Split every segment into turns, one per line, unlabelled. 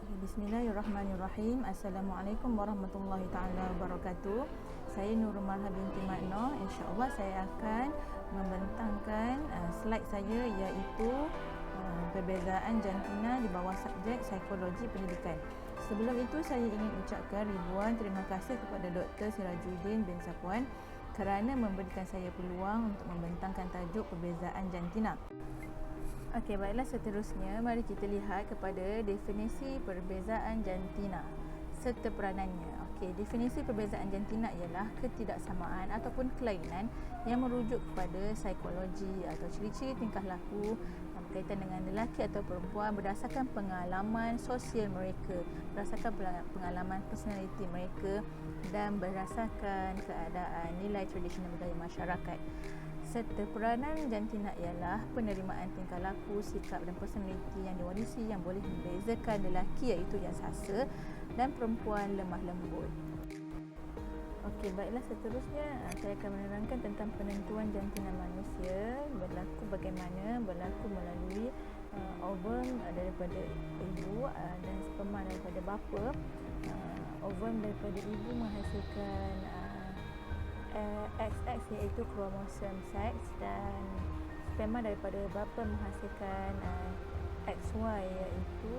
Bismillahirrahmanirrahim. Assalamualaikum warahmatullahi taala wabarakatuh. Saya Nurul Marha binti Makno. InsyaAllah saya akan membentangkan slide saya, iaitu perbezaan jantina di bawah subjek psikologi pendidikan. Sebelum itu saya ingin ucapkan ribuan terima kasih kepada Dr. Sirajuddin bin Safwan kerana memberikan saya peluang untuk membentangkan tajuk perbezaan jantina. Okey, baiklah, seterusnya mari kita lihat kepada definisi perbezaan jantina serta peranannya. Okey, definisi perbezaan jantina ialah ketidaksamaan ataupun kelainan yang merujuk kepada psikologi atau ciri-ciri tingkah laku berkaitan dengan lelaki atau perempuan berdasarkan pengalaman sosial mereka, berdasarkan pengalaman personaliti mereka dan berdasarkan keadaan nilai tradisional budaya masyarakat. Serta peranan jantina ialah penerimaan tingkah laku, sikap dan personaliti yang diwarisi yang boleh membezakan lelaki iaitu yang sasa dan perempuan lemah lembut. Okey, baiklah, seterusnya saya akan menerangkan tentang penentuan jantina manusia berlaku melalui ovum daripada ibu dan sperma daripada bapa. Ovum daripada ibu menghasilkan XX iaitu kromosom seks, dan sperma daripada bapa menghasilkan XY iaitu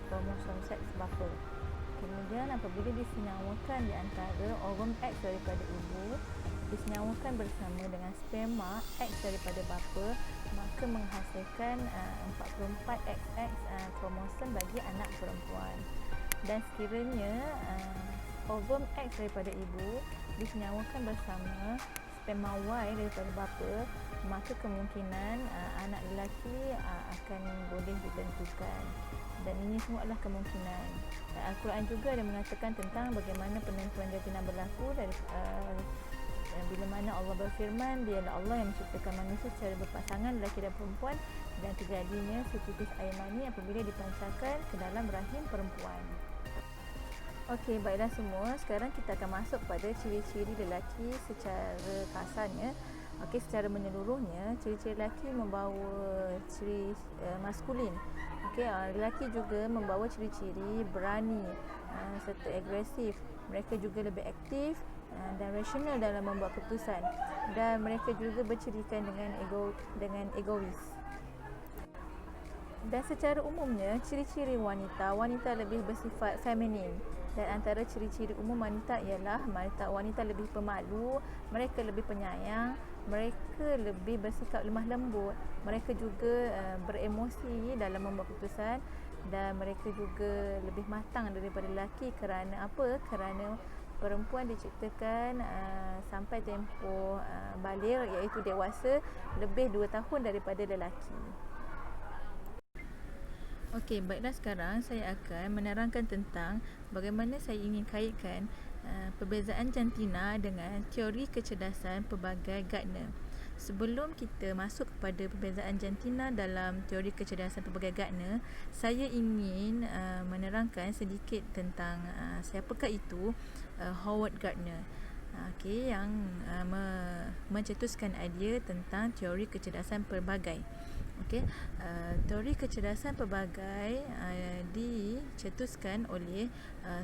kromosom seks bapa. Kemudian apabila disenyawakan di antara ovum X daripada ibu disenyawakan bersama dengan sperma X daripada bapa, maka menghasilkan 44 XX kromosom bagi anak perempuan. Dan sekiranya ovum X daripada ibu disenyawakan bersama sperma Y daripada bapa, maka kemungkinan anak lelaki akan boleh ditentukan. Dan ini semua adalah kemungkinan. Dan Al-Quran juga ada mengatakan tentang bagaimana penentuan jantina berlaku dari bila mana Allah berfirman, dialah Allah yang menciptakan manusia secara berpasangan lelaki dan perempuan, dan terjadinya setitis air mani apabila dipancarkan ke dalam rahim perempuan. Okey, baiklah semua. Sekarang kita akan masuk pada ciri-ciri lelaki secara kasarnya. Okey, secara menyeluruhnya, ciri-ciri lelaki membawa ciri maskulin. Okey, lelaki juga membawa ciri-ciri berani serta agresif. Mereka juga lebih aktif dan rasional dalam membuat keputusan, dan mereka juga bercirikan dengan egois. Dan secara umumnya, ciri-ciri wanita lebih bersifat feminin. Dan antara ciri-ciri umum wanita ialah wanita lebih pemalu, mereka lebih penyayang, mereka lebih bersikap lemah lembut, mereka juga beremosi dalam membuat keputusan, dan mereka juga lebih matang daripada lelaki. Kerana apa? Kerana perempuan diciptakan sampai tempoh baligh iaitu dewasa lebih 2 tahun daripada lelaki. Okey, baiklah, sekarang saya akan menerangkan tentang bagaimana saya ingin kaitkan perbezaan jantina dengan teori kecerdasan pelbagai Gardner. Sebelum kita masuk kepada perbezaan jantina dalam teori kecerdasan pelbagai Gardner, saya ingin menerangkan sedikit tentang siapakah itu Howard Gardner. Okey, yang mencetuskan idea tentang teori kecerdasan pelbagai. Okey, teori kecerdasan pelbagai dicetuskan oleh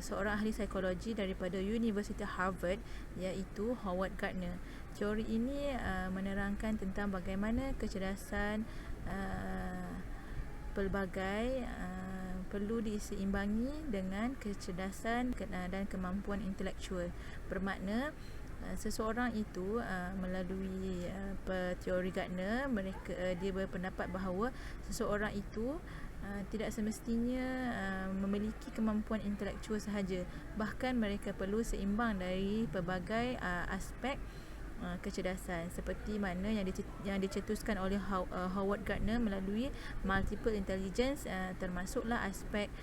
seorang ahli psikologi daripada Universiti Harvard, iaitu Howard Gardner. Teori ini menerangkan tentang bagaimana kecerdasan pelbagai perlu diseimbangi dengan kecerdasan dan kemampuan intelektual. Bermakna seseorang itu melalui teori Gardner, dia berpendapat bahawa seseorang itu tidak semestinya memiliki kemampuan intelektual sahaja, bahkan mereka perlu seimbang dari pelbagai aspek kecerdasan, seperti mana yang dicetuskan oleh Howard Gardner melalui multiple intelligence, termasuklah aspek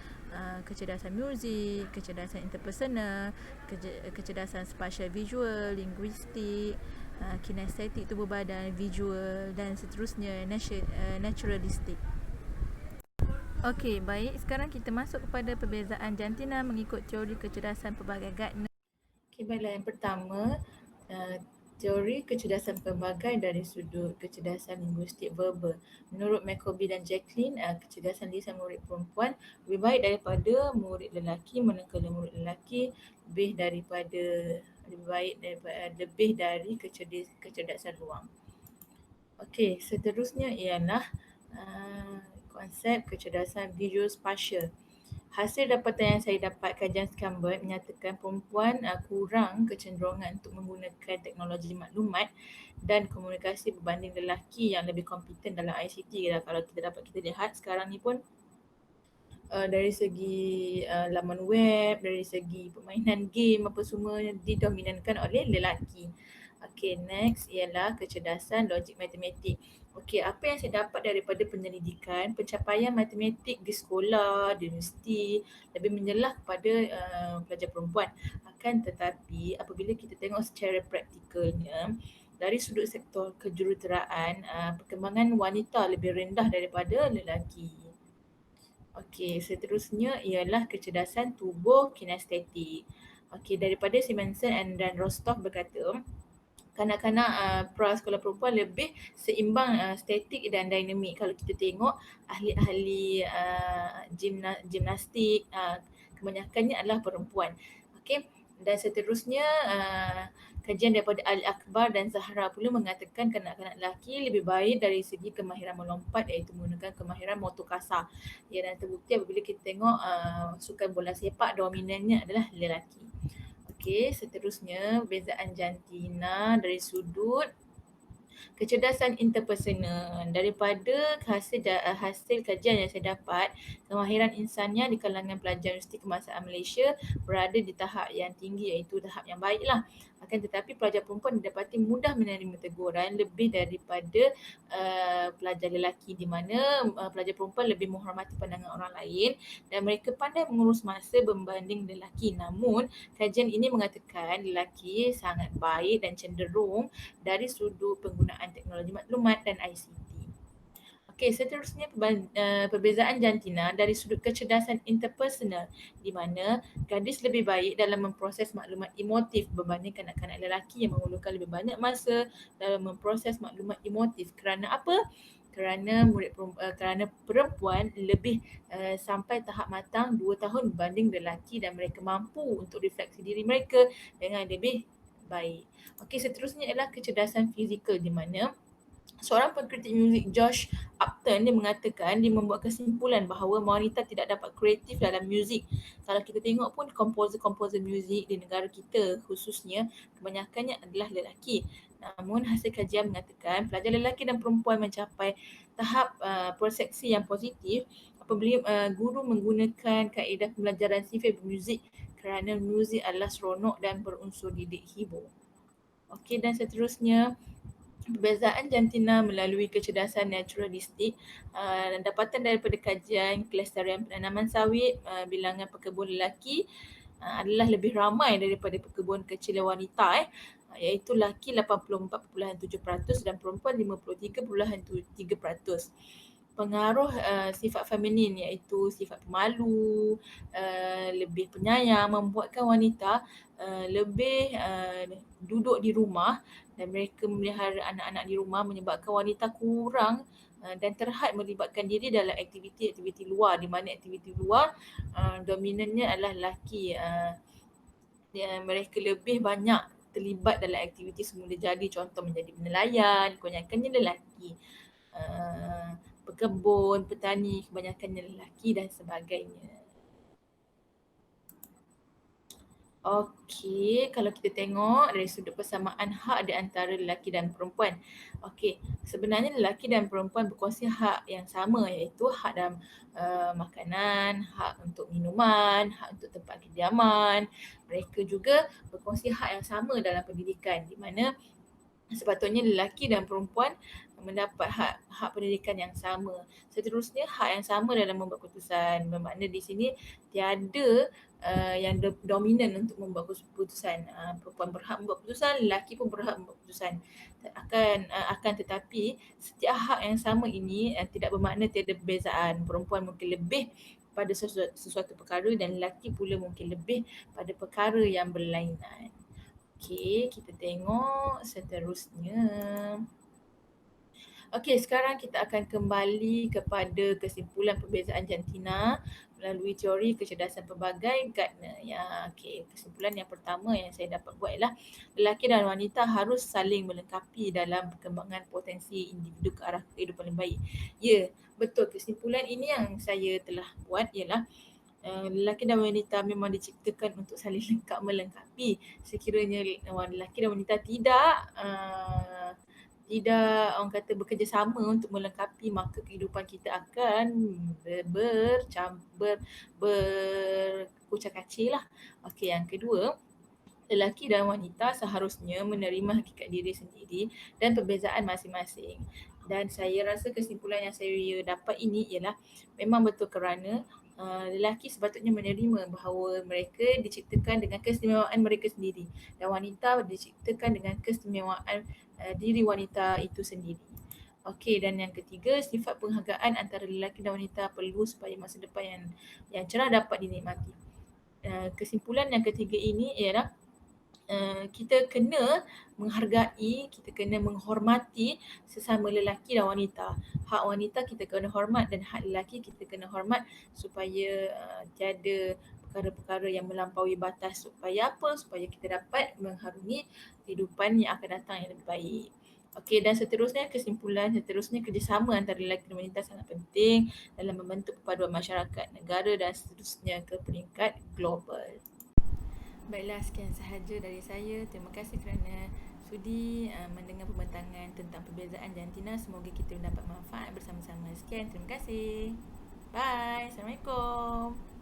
kecerdasan muzik, kecerdasan interpersonal, kecerdasan spatial visual, linguistik, kinestetik tubuh badan, visual, dan seterusnya, naturalistik. Okey, baik, sekarang kita masuk kepada perbezaan jantina mengikut teori kecerdasan pelbagai Gardner. Okey, baiklah, yang pertama, Teori kecerdasan pelbagai dari sudut kecerdasan linguistik verbal. Menurut McCoby dan Jacqueline, kecerdasan lisan murid perempuan lebih baik daripada murid lelaki manakala murid lelaki lebih baik daripada lebih dari kecerdasan ruang. Okey, seterusnya ialah konsep kecerdasan visuospatial. Hasil dapatan yang saya dapat kajian Scambert menyatakan perempuan kurang kecenderungan untuk menggunakan teknologi maklumat dan komunikasi berbanding lelaki yang lebih kompeten dalam ICT. Kalau kita dapat kita lihat sekarang ni pun dari segi laman web, dari segi permainan game apa semua didominankan oleh lelaki. Okey, next ialah kecerdasan logik matematik. Okey, apa yang saya dapat daripada penyelidikan, pencapaian matematik di sekolah, di universiti lebih menyelah kepada pelajar perempuan. Akan tetapi apabila kita tengok secara praktikalnya, dari sudut sektor kejuruteraan, perkembangan wanita lebih rendah daripada lelaki. Okey, seterusnya ialah kecerdasan tubuh kinestetik. Okey, daripada Simonson dan Rostov berkata, kanak-kanak prasekolah perempuan lebih seimbang statik dan dinamik. Kalau kita tengok ahli-ahli gimnastik, kebanyakannya adalah perempuan. Okey, dan seterusnya kajian daripada Ali Akbar dan Zahra pula mengatakan kanak-kanak lelaki lebih baik dari segi kemahiran melompat, iaitu menggunakan kemahiran motor kasar. Ya, dan terbukti apabila kita tengok sukan bola sepak dominannya adalah lelaki. Okey, seterusnya perbezaan jantina dari sudut kecerdasan interpersonal. Daripada hasil kajian yang saya dapat, kemahiran insannya di kalangan pelajar Universiti Kebangsaan Malaysia berada di tahap yang tinggi, iaitu tahap yang baiklah. Akan tetapi pelajar perempuan didapati mudah menerima teguran lebih daripada pelajar lelaki, di mana pelajar perempuan lebih menghormati pandangan orang lain dan mereka pandai mengurus masa berbanding lelaki. Namun kajian ini mengatakan lelaki sangat baik dan cenderung dari sudut penggunaan teknologi maklumat dan ICT. Okey, seterusnya perbezaan jantina dari sudut kecerdasan interpersonal, di mana gadis lebih baik dalam memproses maklumat emotif berbanding kanak-kanak lelaki yang memerlukan lebih banyak masa dalam memproses maklumat emotif. Kerana apa? Kerana perempuan lebih sampai tahap matang 2 tahun berbanding lelaki dan mereka mampu untuk refleksi diri mereka dengan lebih baik. Okey, seterusnya ialah kecerdasan fizikal, di mana seorang pengkritik muzik Josh Upton dia mengatakan, dia membuat kesimpulan bahawa wanita tidak dapat kreatif dalam muzik. Kalau kita tengok pun komposer-komposer muzik di negara kita khususnya kebanyakannya adalah lelaki. Namun hasil kajian mengatakan pelajar lelaki dan perempuan mencapai tahap persepsi yang positif apabila guru menggunakan kaedah pembelajaran sifir bermuzik, kerana muzik adalah seronok dan berunsur didik hibur. Okey, dan seterusnya perbezaan jantina melalui kecerdasan naturalistik. Dapatan daripada kajian kelestarian penanaman sawit, bilangan pekebun lelaki adalah lebih ramai daripada pekebun kecil wanita, iaitu lelaki 84.7% dan perempuan 53.3%. Pengaruh sifat feminin, iaitu sifat pemalu, lebih penyayang, membuatkan wanita lebih duduk di rumah dan mereka memelihara anak-anak di rumah, menyebabkan wanita kurang dan terhad melibatkan diri dalam aktiviti-aktiviti luar, di mana aktiviti luar dominannya adalah lelaki. Mereka lebih banyak terlibat dalam aktiviti semula jadi, contoh menjadi nelayan, kebanyakannya lelaki. Pekebun, petani, kebanyakannya lelaki dan sebagainya. Okey, kalau kita tengok dari sudut persamaan hak di antara lelaki dan perempuan. Okey, sebenarnya lelaki dan perempuan berkongsi hak yang sama, iaitu hak dalam makanan, hak untuk minuman, hak untuk tempat kediaman. Mereka juga berkongsi hak yang sama dalam pendidikan, di mana sepatutnya lelaki dan perempuan mendapat hak pendidikan yang sama. Seterusnya hak yang sama dalam membuat keputusan. Bermakna di sini tiada yang dominan untuk membuat keputusan. Perempuan berhak membuat keputusan, lelaki pun berhak membuat keputusan. Akan tetapi setiap hak yang sama ini tidak bermakna tiada perbezaan. Perempuan mungkin lebih pada sesuatu perkara dan lelaki pula mungkin lebih pada perkara yang berlainan. Okey, kita tengok seterusnya. Okey, sekarang kita akan kembali kepada kesimpulan perbezaan jantina melalui teori kecerdasan pelbagai Gardner. Ya, okey, kesimpulan yang pertama yang saya dapat buat ialah lelaki dan wanita harus saling melengkapi dalam perkembangan potensi individu ke arah kehidupan yang baik. Ya, betul. Kesimpulan ini yang saya telah buat ialah lelaki dan wanita memang diciptakan untuk saling lengkap melengkapi. Sekiranya lelaki dan wanita tidak orang kata bekerjasama untuk melengkapi, maka kehidupan kita akan berkucak-kacir lah. Okey, yang kedua, lelaki dan wanita seharusnya menerima hakikat diri sendiri dan perbezaan masing-masing. Dan saya rasa kesimpulan yang saya dapat ini ialah memang betul kerana lelaki sepatutnya menerima bahawa mereka diciptakan dengan keistimewaan mereka sendiri dan wanita diciptakan dengan keistimewaan diri wanita itu sendiri. Okey, dan yang ketiga, sifat penghargaan antara lelaki dan wanita perlu supaya masa depan yang cerah dapat dinikmati. Kesimpulan yang ketiga ini ialah kita kena menghargai, kita kena menghormati sesama lelaki dan wanita. Hak wanita kita kena hormat dan hak lelaki kita kena hormat supaya tiada perkara-perkara yang melampaui batas. Supaya apa? Supaya kita dapat mengharungi kehidupan yang akan datang yang lebih baik. Okey, dan seterusnya kesimpulan seterusnya kerjasama antara lelaki dan wanita sangat penting dalam membentuk perpaduan masyarakat, negara dan seterusnya ke peringkat global. Baiklah, sekian sahaja dari saya. Terima kasih kerana sudi mendengar pembentangan tentang perbezaan jantina. Semoga kita mendapat manfaat bersama-sama. Sekian, terima kasih. Bye. Assalamualaikum.